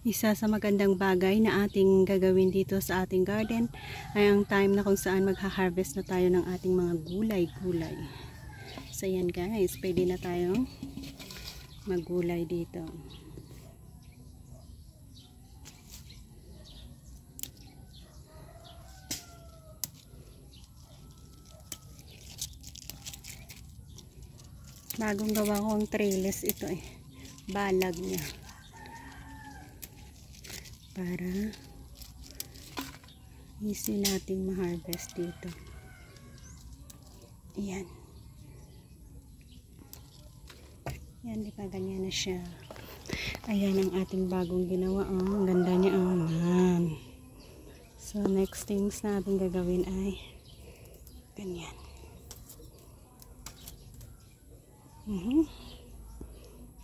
Isa sa magandang bagay na ating gagawin dito sa ating garden ay ang time na kung saan magha-harvest na tayo ng ating mga gulay-gulay. So yan guys, pwede na tayong maggulay dito. Bagong gawa ko ang trellis ito eh. Balag niya. Para easy nating ma-harvest dito. Ayan. Yan, di ba ganyan na siya. Ayan ang ating bagong ginawa. Oh, ang ganda niya. Oh, man. So, next things na ating gagawin ay ganyan.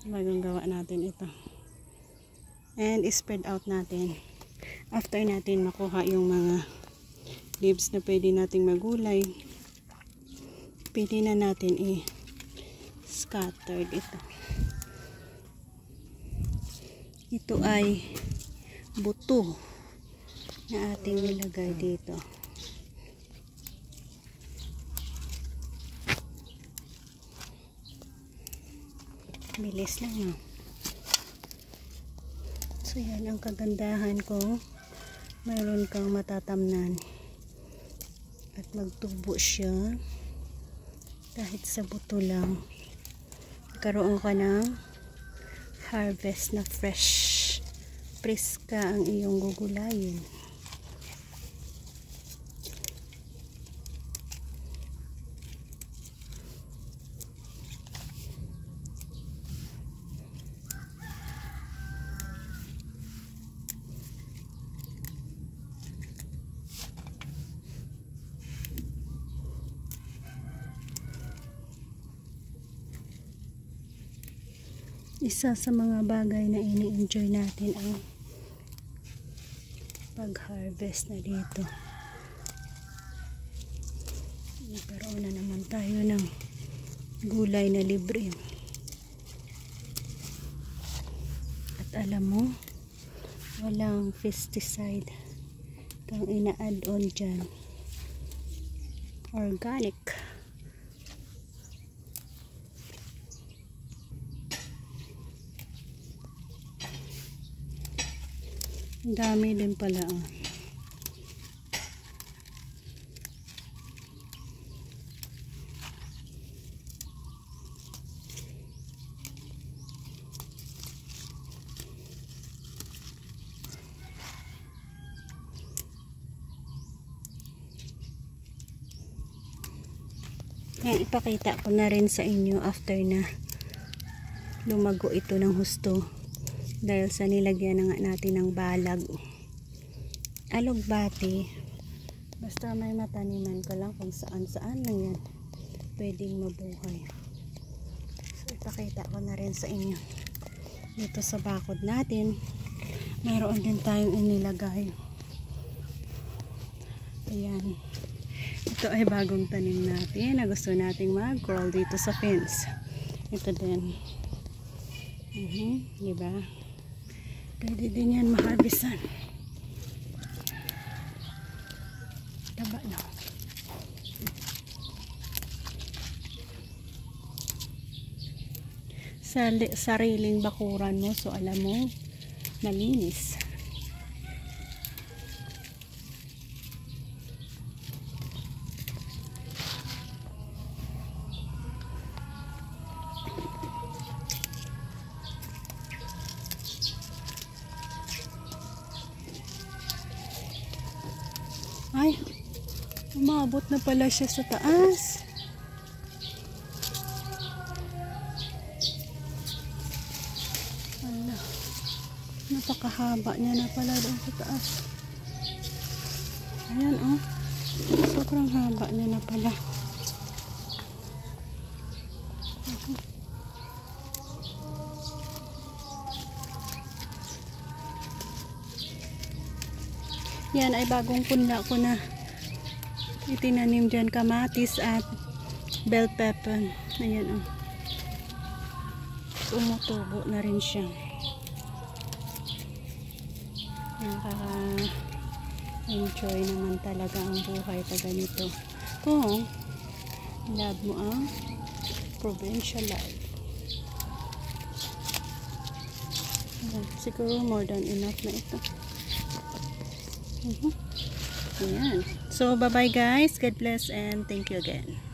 Bagong gawa natin ito. And spread out natin. After natin makuha yung mga leaves na pwede nating magulay, pwede na natin scattered ito. Ito ay buto na ating nilagay dito. Bilis lang, no? So yan ang kagandahan ko, mayroon kang matatamnan at magtubo siya kahit sa buto lang. Karoon ka ng harvest na fresh, preska ang iyong gugulayin. Isa sa mga bagay na ini-enjoy natin ang pag-harvest na dito. Nagkaroon na naman tayo ng gulay na libre. At alam mo, walang pesticide kang ina-add on dyan. Organic. Ang dami din pala. Yan, ipakita ko na rin sa inyo after na lumago ito ng husto. Dahil sa nilagyan na nga natin ng balag. Alugbati. Basta may mataniman ka lang kung saan-saan lang yan pwedeng mabuhay. So ipakita ko na rin sa inyo. Dito sa bakod natin, mayroon din tayong inilagay. Ayan. Ito ay bagong tanim natin na gusto nating mag-crawl dito sa fence. Ito din. Diba? Pwede din yan maharvestan. Taba na. Sariling bakuran mo, so alam mo, malinis. Ay, umabot na pala siya sa taas. Ala, napakahaba niya na pala doon sa taas. Ayan, oh. Sobrang haba niya na pala. Yan ay bagong punla ko na itinanim dyan, kamatis at bell pepper. Ayan, oh. Tumutubo na rin siya. Nakaka-enjoy naman talaga ang buhay ta ganito. Kung love mo ang provincial life. Ayan, siguro more than enough na ito. Ayan. So, bye-bye guys. God bless and thank you again.